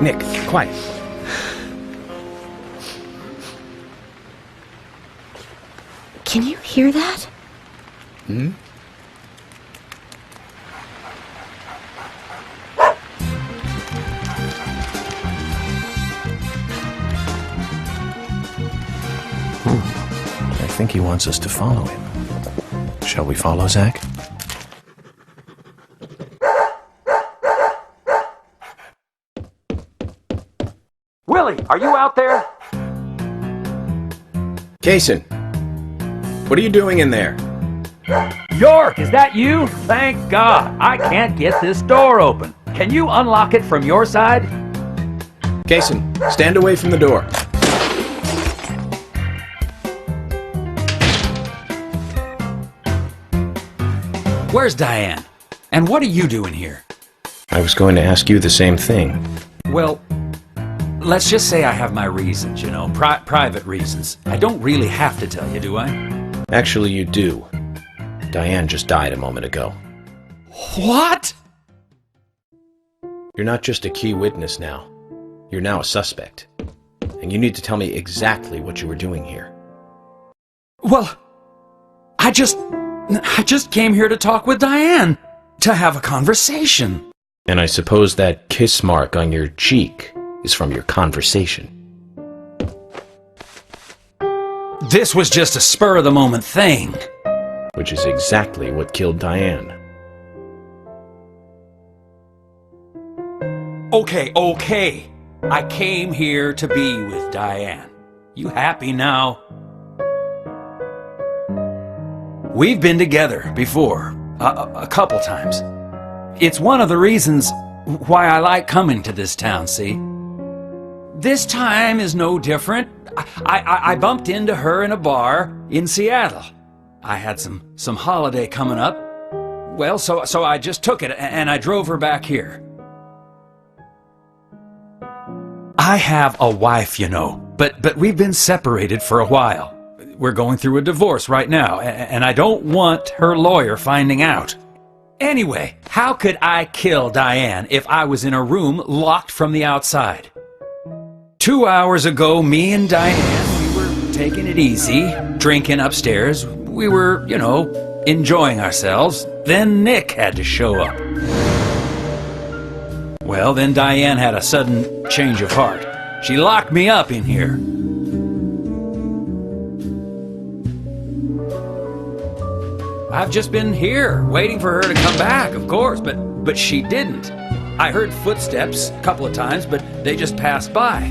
Nick, quiet. Can you hear that? Hmm? I think he wants us to follow him. Shall we follow, Zach? Willie, are you out there? Kaysen, what are you doing in there? York, is that you? Thank God. I can't get this door open. Can you unlock it from your side? Kaysen, stand away from the door. Where's Diane? And what are you doing here? I was going to ask you the same thing. Well, let's just say I have my reasons, you know, private reasons. I don't really have to tell you, do I? Actually, you do. Diane just died a moment ago. What? You're not just a key witness now. You're now a suspect. And you need to tell me exactly what you were doing here. Well, I just came here to talk with Diane, to have a conversation. And I suppose that kiss mark on your cheek is from your conversation. This was just a spur-of-the-moment thing. Which is exactly what killed Diane. Okay. I came here to be with Diane. You happy now? We've been together before, a couple times. It's one of the reasons why I like coming to this town, see? This time is no different. I bumped into her in a bar in Seattle. I had some holiday coming up. Well, so I just took it and I drove her back here. I have a wife, you know, but we've been separated for a while. We're going through a divorce right now, and I don't want her lawyer finding out. Anyway, how could I kill Diane if I was in a room locked from the outside? 2 hours ago, me and Diane, we were taking it easy, drinking upstairs. We were, you know, enjoying ourselves. Then Nick had to show up. Well, then Diane had a sudden change of heart. She locked me up in here. I've just been here, waiting for her to come back, of course, but she didn't. I heard footsteps a couple of times, but they just passed by.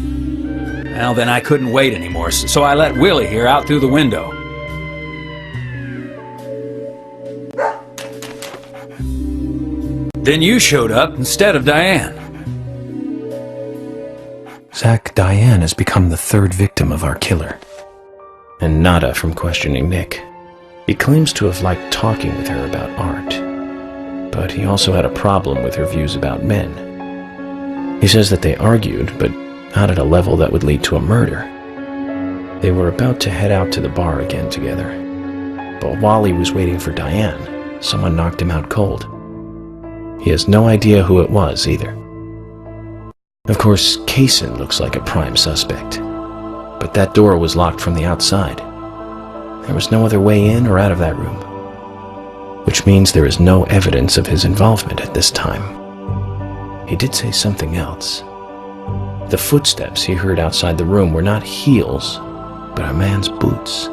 Well, then I couldn't wait anymore, so I let Willie here out through the window. Then you showed up instead of Diane. Zach, Diane has become the third victim of our killer. And nada from questioning Nick. He claims to have liked talking with her about art, but he also had a problem with her views about men. He says that they argued, but not at a level that would lead to a murder. They were about to head out to the bar again together, but while he was waiting for Diane, someone knocked him out cold. He has no idea who it was either. Of course, Kaysen looks like a prime suspect, but that door was locked from the outside. There was no other way in or out of that room, which means there is no evidence of his involvement at this time. He did say something else. The footsteps he heard outside the room were not heels, but a man's boots.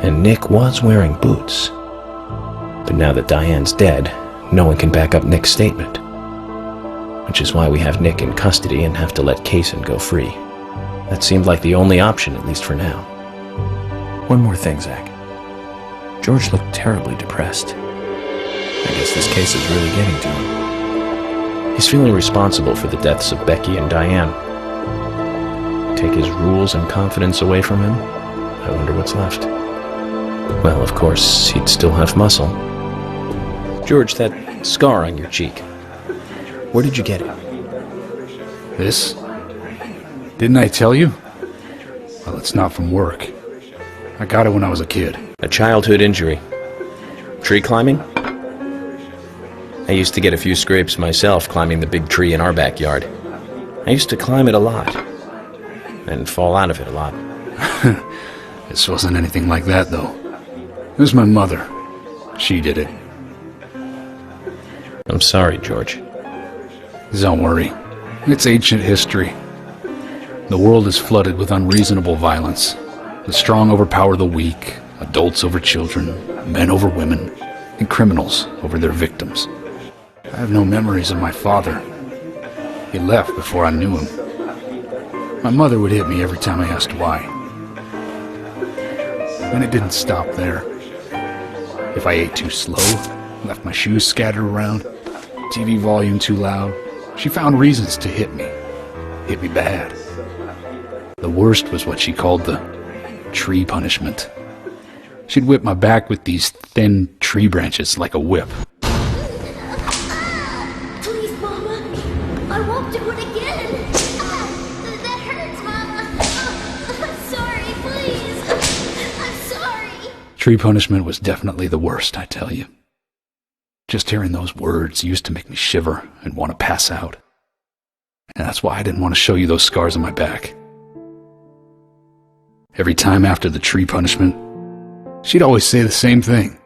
And Nick was wearing boots. But now that Diane's dead, no one can back up Nick's statement, which is why we have Nick in custody and have to let Kaysen go free. That seemed like the only option, at least for now. One more thing, Zach. George looked terribly depressed. I guess this case is really getting to him. He's feeling responsible for the deaths of Becky and Diane. Take his rules and confidence away from him? I wonder what's left. Well, of course, he'd still have muscle. George, that scar on your cheek. Where did you get it? This? Didn't I tell you? Well, it's not from work. I got it when I was a kid. A childhood injury. Tree climbing? I used to get a few scrapes myself climbing the big tree in our backyard. I used to climb it a lot, and fall out of it a lot. This wasn't anything like that, though. It was my mother. She did it. I'm sorry, George. Don't worry. It's ancient history. The world is flooded with unreasonable violence. The strong overpower the weak, adults over children, men over women, and criminals over their victims. I have no memories of my father. He left before I knew him. My mother would hit me every time I asked why. And it didn't stop there. If I ate too slow, left my shoes scattered around, TV volume too loud, she found reasons to hit me. Hit me bad. The worst was what she called the tree punishment. She'd whip my back with these thin tree branches like a whip. Please, Mama. I won't do it again. That hurts, Mama. I'm sorry, please. I'm sorry. Tree punishment was definitely the worst, I tell you. Just hearing those words used to make me shiver and want to pass out. And that's why I didn't want to show you those scars on my back. Every time after the tree punishment, she'd always say the same thing.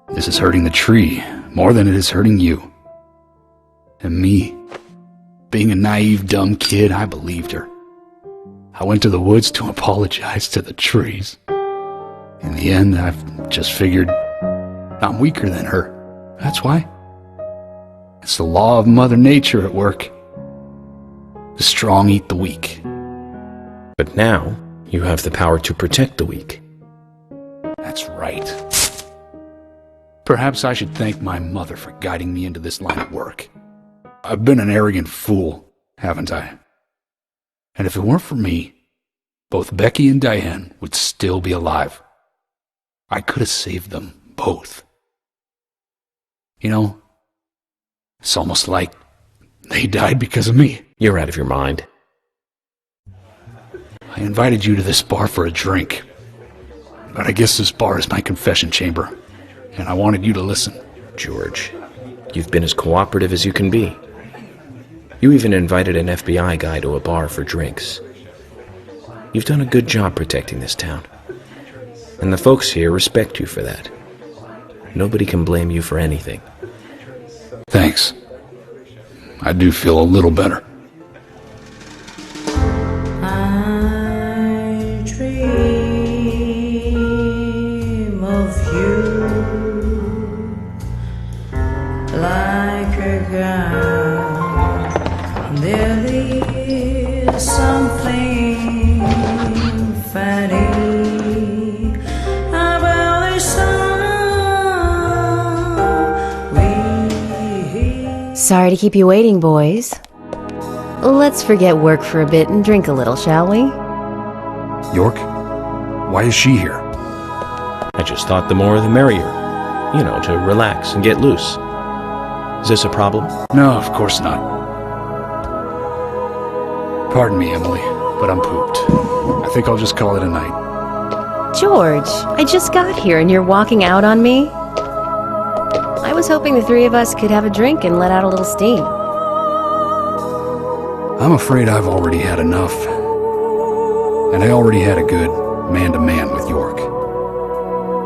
This is hurting the tree more than it is hurting you. And me, being a naive, dumb kid, I believed her. I went to the woods to apologize to the trees. In the end, I've just figured I'm weaker than her. That's why. It's the law of Mother Nature at work. The strong eat the weak. But now, you have the power to protect the weak. That's right. Perhaps I should thank my mother for guiding me into this line of work. I've been an arrogant fool, haven't I? And if it weren't for me, both Becky and Diane would still be alive. I could have saved them both. You know, it's almost like they died because of me. You're out of your mind. I invited you to this bar for a drink. But I guess this bar is my confession chamber, and I wanted you to listen. George, you've been as cooperative as you can be. You even invited an FBI guy to a bar for drinks. You've done a good job protecting this town. And the folks here respect you for that. Nobody can blame you for anything. Thanks. I do feel a little better. I dream of you like a god. There is something funny about this song we hear. Sorry to keep you waiting, boys. Let's forget work for a bit and drink a little, shall we? York? Why is she here? I just thought the more the merrier. You know, to relax and get loose. Is this a problem? No, of course not. Pardon me, Emily, but I'm pooped. I think I'll just call it a night. George, I just got here and you're walking out on me? I was hoping the three of us could have a drink and let out a little steam. I'm afraid I've already had enough. And I already had a good man-to-man with York.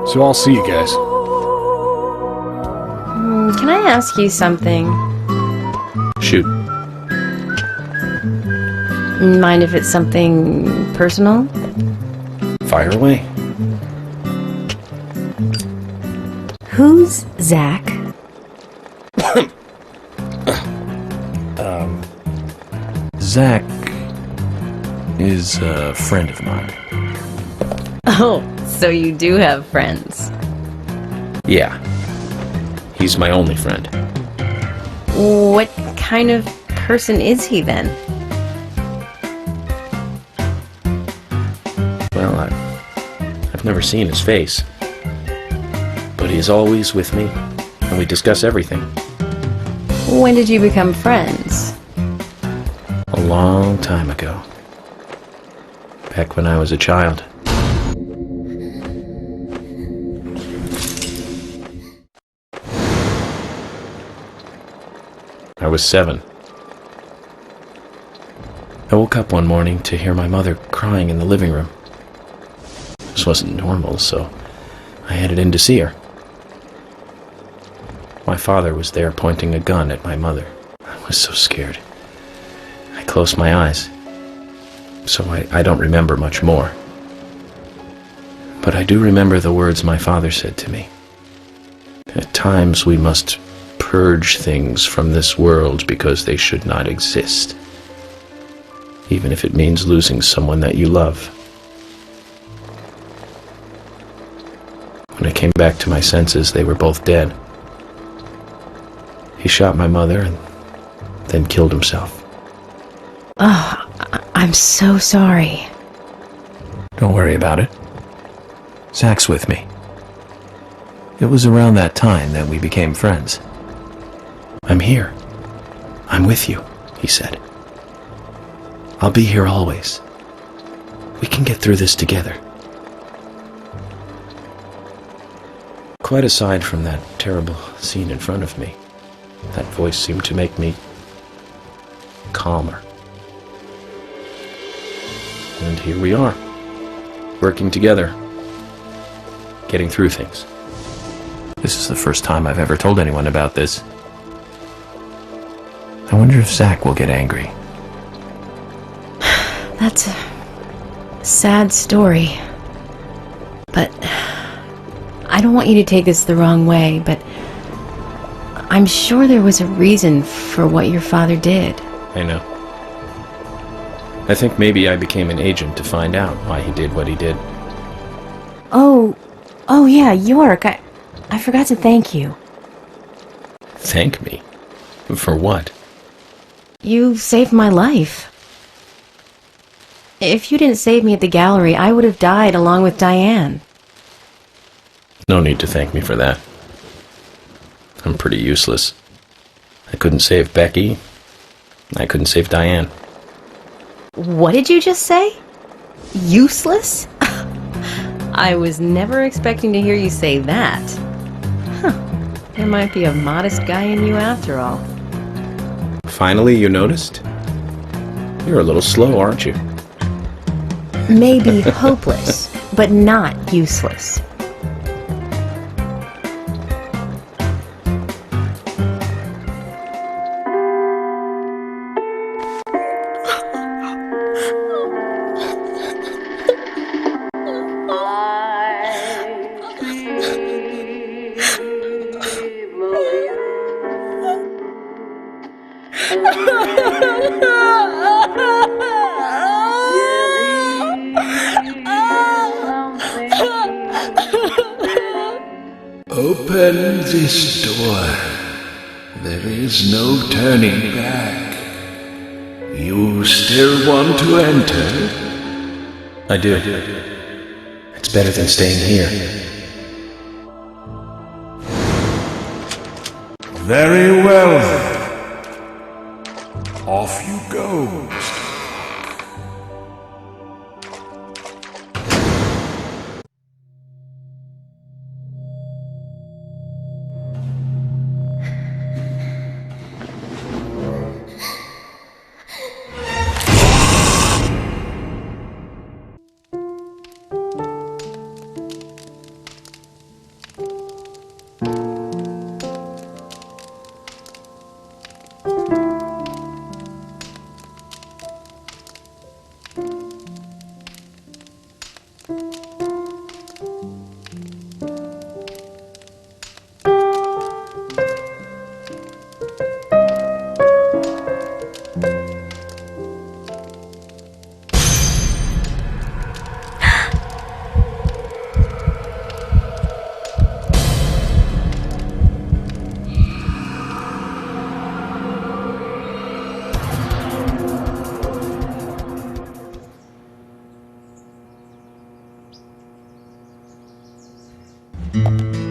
So I'll see you guys. Can I ask you something? Shoot. Mind if it's something personal? Fire away. Who's Zach? Zach is a friend of mine. Oh, so you do have friends. Yeah. He's my only friend. What kind of person is he then? Well, I've never seen his face. But he's always with me, and we discuss everything. When did you become friends? A long time ago. Back when I was a child. I was 7. I woke up one morning to hear my mother crying in the living room. This wasn't normal, so I headed in to see her. My father was there pointing a gun at my mother. I was so scared. I closed my eyes, so I don't remember much more. But I do remember the words my father said to me. At times we must purge things from this world because they should not exist, even if it means losing someone that you love. When I came back to my senses, they were both dead. He shot my mother and then killed himself. Oh, I'm so sorry. Don't worry about it. Zach's with me. It was around that time that we became friends. I'm here. I'm with you, he said. I'll be here always. We can get through this together. Quite aside from that terrible scene in front of me, that voice seemed to make me calmer. And here we are, working together, getting through things. This is the first time I've ever told anyone about this. I wonder if Zach will get angry. That's a sad story. But I don't want you to take this the wrong way, but I'm sure there was a reason for what your father did. I know. I think maybe I became an agent to find out why he did what he did. Oh yeah, York, I forgot to thank you. Thank me? For what? You saved my life. If you didn't save me at the gallery, I would have died along with Diane. No need to thank me for that. I'm pretty useless. I couldn't save Becky. I couldn't save Diane. What did you just say? Useless? I was never expecting to hear you say that. There might be a modest guy in you after all. Finally, you noticed? You're a little slow, aren't you? Maybe hopeless, but not useless. Open this door. There is no turning back. You still want to enter? I do. It's better than staying here. Very well then. Off you go, Mr. Thank you.